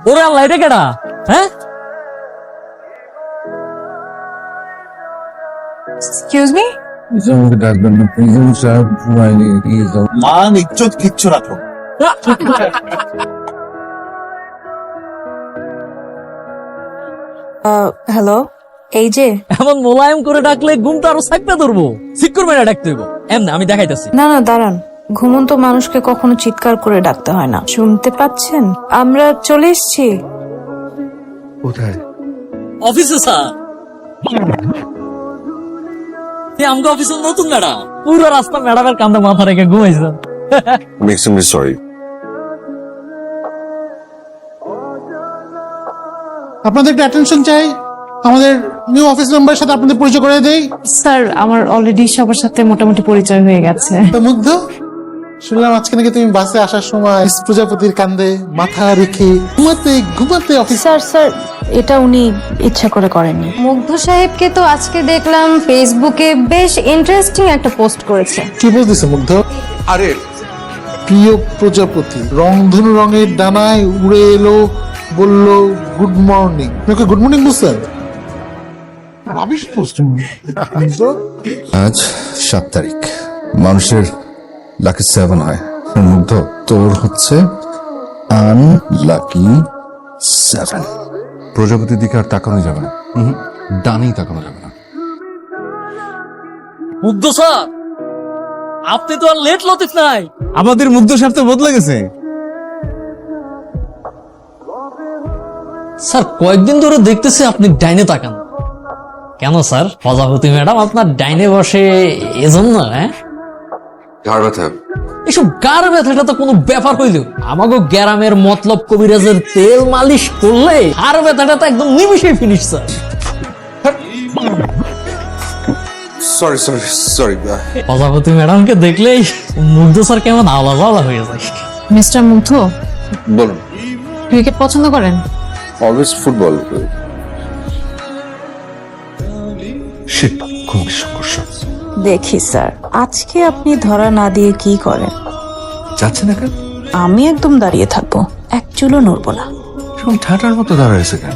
ওরে আল্লাহ, এটা কেডা? হ্যাঁ, এক্সকিউজ মি, আমাকে ডাকবেন না প্রিজন সাহেব, মান ইজ্জত কিচ্ছু রাখো। হ্যালো, এই যে এমন মোলায়েম করে ডাকলে ঘুমটা আরো সাইপটা ধরবো। ঠিক করবে না, ডাকতে হইব। এমনি আমি দেখাইতেছি। না না দাঁড়ান, ঘুমন্ত মানুষকে কখনো চিৎকার করে ডাকতে হয় না। শুনতে পাচ্ছেন? আমরা চলে এসেছি। কোথায়? অফিসে স্যার, আমগো অফিসের নতুন ম্যাডাম। পুরো রাস্তা ম্যাডামের কান্দে মাথা রেখে ঘুমাইছে। I'm extremely sorry. আপনাদের একটা অ্যাটেনশন চাই। আমাদের নিউ অফিস মেম্বারের সাথে আপনাদের পরিচয় করে দেই। স্যার, আমার অলরেডি সবার সাথে মোটামুটি পরিচয় হয়ে গেছে। তো মুগ্ধ, শুনলাম আজকে নাকি তুমি বাসে আসার সময় প্রজাপতির কান্দে মাথা রেখে ঘুমাতে ঘুমাতে অফিস। স্যার স্যার, এটা উনি ইচ্ছা করে করেননি। মুগ্ধ সাহেবকে তো আজকে দেখলাম ফেসবুকে বেশ ইন্টারেস্টিং একটা পোস্ট করেছে। কি বলতেছে মুগ্ধ? আরে প্রিয় প্রজাপতি রংধনু রঙের ডানায় উড়ে এলো, বলল good morning. Okay good morning বুঝছেন? Rubbish post. আজ 7 তারিখ। মানুষের লাকি 7 হয়, মুগ্ধ তোর হচ্ছে আনলাকি 7। প্রজাপতির দিকে আর তাকানো যাবে না, ডানেই তাকানো যাবে না। মুগ্ধ স্যার, আপনি তো আর লেট লতিফ নাই। আমাদের মুগ্ধ সাহেব তো বদলে গেছে। স্যার, কয়েকদিন ধরে দেখতেছি আপনি ডাইনে তাকান। কেন স্যার? প্রজাপতি ম্যাডাম আপনার ডাইনে বসে এজন্য? হ্যাঁ, ঘাড় ব্যথা। এসব গার ব্যথাটা তো কোনো ব্যাপার হইল? আমাকে গ্যারামের মতলব কবিরাজের তেল মালিশ করলে আর ব্যথাটা তো একদম নিমিশে finish sir. Sorry sorry sorry. প্রজাপতি ম্যাডামকে দেখলেই মুগ্ধ স্যার কেমন আলাদা আলাদা হয়ে যায়। মিস্টার মুগ্ধ, বলুন। ক্রিকেট পছন্দ করেন? Always football. শিট, খুব সংঘর্ষ। দেখি স্যার, আজকে আপনি ধরা না দিয়ে কি করেন? যাচ্ছে না কেন? আমি একদম দাঁড়িয়ে থাকবো, এক চুলও নড়বো না। এরকম ঠাটার মতো দাঁড়াইছে কেন?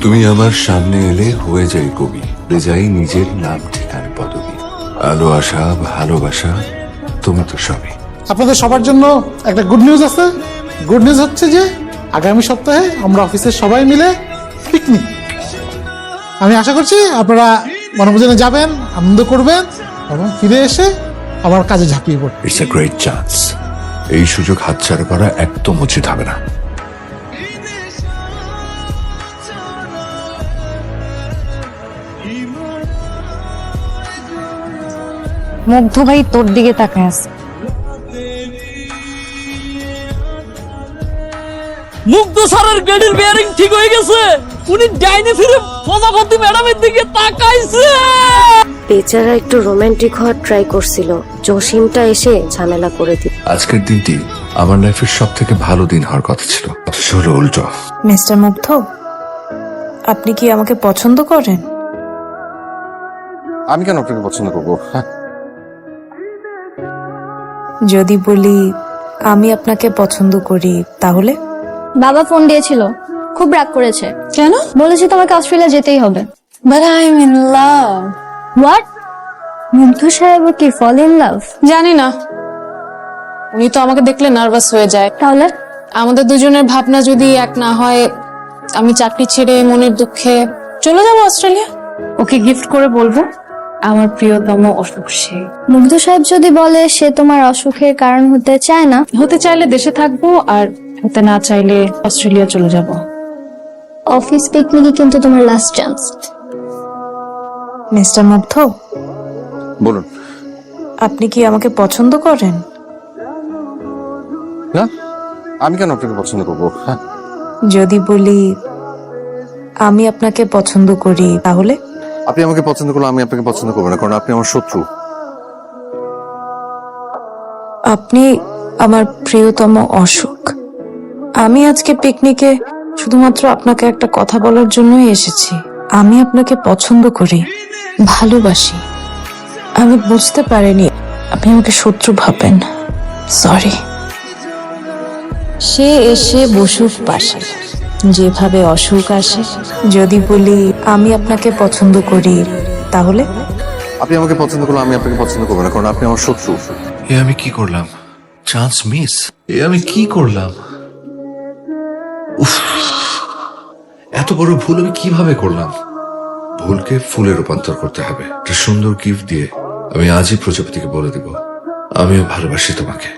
তুমি আমার সামনে এলে হয়ে যাই কবি, যাই নিজের নাম ঠিকানা পদবি, আলো আশা ভালোবাসা তুমি তো সবই। আপনাদের সবার জন্য একটা গুড নিউজ আছে। গুড নিউজ হচ্ছে যে আগামী সপ্তাহে আমরা অফিসের সবাই মিলে পিকনিক। আমি আশা করছি আপনারা বনভোজনে যাবেন, আনন্দ করবেন এবং ফিরে এসে আবার কাজে ঝাঁপিয়ে পড়বেন। It's a great chance. এই সুযোগ হাতছাড়া করা একদম উচিত হবে না। মুগ্ধ ভাই তোর দিকে তাকায় আছে। মুগ্ধ স্যারের গাড়ির বেয়ারিং ঠিক হয়ে গেছে। উনি ডাইনে ফিরে প্রজাপতি ম্যাডামের দিকে তাকাইছে। বেচারা একটু রোমান্টিক হওয়ার ট্রাই করছিল, জসিমটা এসে ঝামেলা করে দিল। আজকের দিনটি আমার লাইফের সব থেকে ভালো দিন হওয়ার কথা ছিল, অথচ হলো উল্টো। মিস্টার মুগ্ধ, আপনি কি আমাকে পছন্দ করেন? আমি কেন আপনাকে পছন্দ করবো? যদি বলি আমি আপনাকে পছন্দ করি তাহলে? বাবা ফোন দিয়েছিল, খুব রাগ করেছে। কেন? বলেছে তোমাকে অস্ট্রেলিয়া যেতেই হবে। But I am in love. What? মুগ্ধ সাহেব কি ফল ইন লাভ? জানি না, উনি তো আমাকে দেখলে নার্ভাস হয়ে যায়। তাহলে আমাদের দুজনের ভাবনা যদি এক না হয়, আমি চাকরি ছেড়ে মনের দুঃখে চলে যাব অস্ট্রেলিয়া। ওকে গিফট করে বলবো আমার প্রিয়তম অসুখ সে। মুগ্ধ সাহেব যদি বলে সে তোমার অসুখের কারণ হতে চায় না, হতে চাইলে দেশে থাকবো, আর হতে না চাইলে অস্ট্রেলিয়া চলে যাব। অফিস পিকনিকই কিন্তু তোমার লাস্ট চান্স। মিস্টার মুগ্ধ, বলুন। আপনি কি আমাকে পছন্দ করেন? না, আমি কেন আপনাকে পছন্দ করবো? যদি বলি আমি আপনাকে পছন্দ করি তাহলে? আপনি আমাকে পছন্দ করলে আমি আপনাকে পছন্দ করবো না, কারণ আপনি আমার শত্রু। আপনি আমার প্রিয়তম অসুখ। আমি আজকে পিকনিকে শুধুমাত্র আপনাকে একটা কথা বলার জন্যই এসেছি। আমি আপনাকে পছন্দ করি। ভালোবাসি। আমি বুঝতে পারিনি আপনি আমাকে শত্রু ভাবেন। সরি। সে এসে বসুক পাশে, যেভাবে অসুখ আসে। যদি বলি আমি আপনাকে পছন্দ করি, তাহলে আপনি আমাকে পছন্দ করলে আমি আপনাকে পছন্দ করবো না, কারণ আপনি আমার শত্রু। এ আমি কি করলাম? Chance miss. এ আমি কি করলাম? উফ, এত বড় ভুল আমি কিভাবে করলাম? ভুলকে ফুলে রূপান্তর করতে হবে। একটা সুন্দর গিফট দিয়ে আমি আজই প্রজাপতিকে বলে দেব আমিও ভালোবাসি তোমাকে।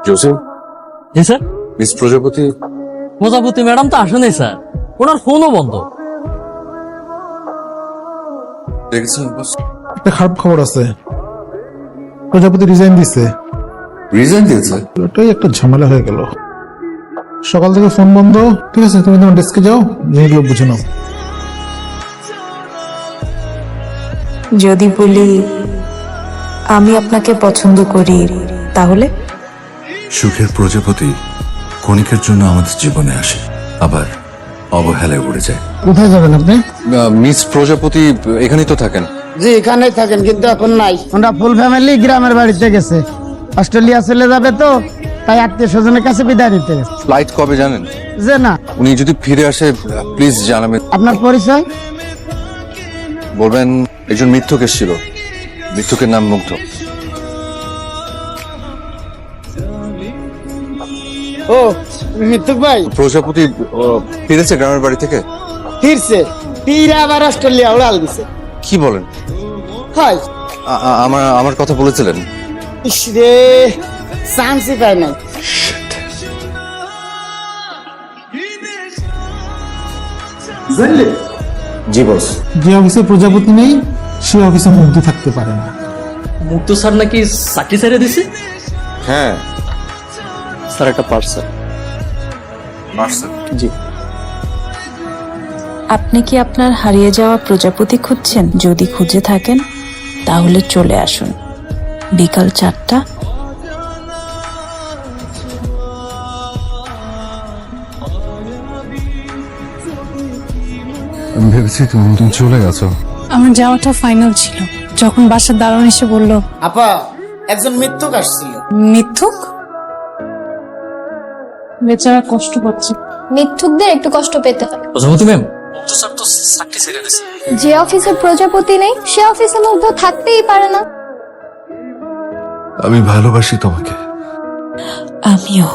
জোসেফ, জি স্যার। মিস প্রজাপতি। প্রজাপতি ম্যাডাম তো আসেনি স্যার, ওনার ফোনও বন্ধ। দেখেছেন বস? একটা খারাপ খবর আছে, প্রজাপতি রিজাইন দিছে। রিজন দিয়েছে? ওটাই একটা ঝামেলা হয়ে গেল। সকাল থেকে ফোন বন্ধ। ঠিক আছে, তুমি তোমার ডেস্কে যাও, জিনিসগুলো বুঝে নাও। যদি বলি আমি আপনাকে পছন্দ করি, তাহলে সুখের প্রজাপতি ক্ষণিকের জন্য আমাদের জীবনে আসে, আবার অবহেলায় উড়ে যায়। কোথায় যাবেন আপনি? মিস প্রজাপতি এখানেই তো থাকেন। জি এখানেই থাকেন, কিন্তু এখন নাই। ওরা ফুল ফ্যামিলি গ্রামের বাড়িতে গেছে, অস্ট্রেলিয়া চলে যাবে, তো তাই আত্মীয় স্বজনের কাছে বিদায় নিতে গেছে। ফ্লাইট কবে জানেন? যে না, উনি যদি ফিরে আসে প্লিজ জানাবেন। আপনার পরিচয়? বলবেন একজন মিথ্যুক এসেছিল, মিথ্যুকের নাম মুগ্ধ। ও মিথুক ভাই প্রজাপতি ফিরেছে গ্রামের বাড়ি থেকে? ফিরছে, ফিরে আবার অস্ট্রেলিয়া উড়াল দিছে। কি বলেন? হয় আমার কথা বলেছিলেন? ইস রে, চান্সই পায় নাই। জি বস। যে অফিসে প্রজাপতি নেই সে অফিসে মুগ্ধ থাকতে পারে না। মুক্ত স্যার নাকি চাকরি ছেড়ে দিছে? হ্যাঁ স্যার একটা পার্সেল। জি। আপনি কি আপনার হারিয়ে যাওয়া প্রজাপতি খুঁজছেন? যদি খুঁজে থাকেন তাহলে চলে আসুন বিকাল 4টা। আমি ভেবেছি তুমি চলে গেছো। আমার যাওয়াটা ফাইনাল ছিল, যখন বাসার দারোয়ান এসে বলল আপা একজন মিথ্যুক আসছিল। মিথ্যুক? বেচারা কষ্ট পাচ্ছে। মিথ্যুকদের একটু কষ্ট পেতে হয়। প্রজাপতি ম্যাম, মুক্ত স্যার তো চাকরি ছেড়ে দিছে। যে অফিসে প্রজাপতি নেই সে অফিসে মুগ্ধ থাকতেই পারে না। আমি ভালোবাসি তোমাকে। আমিও।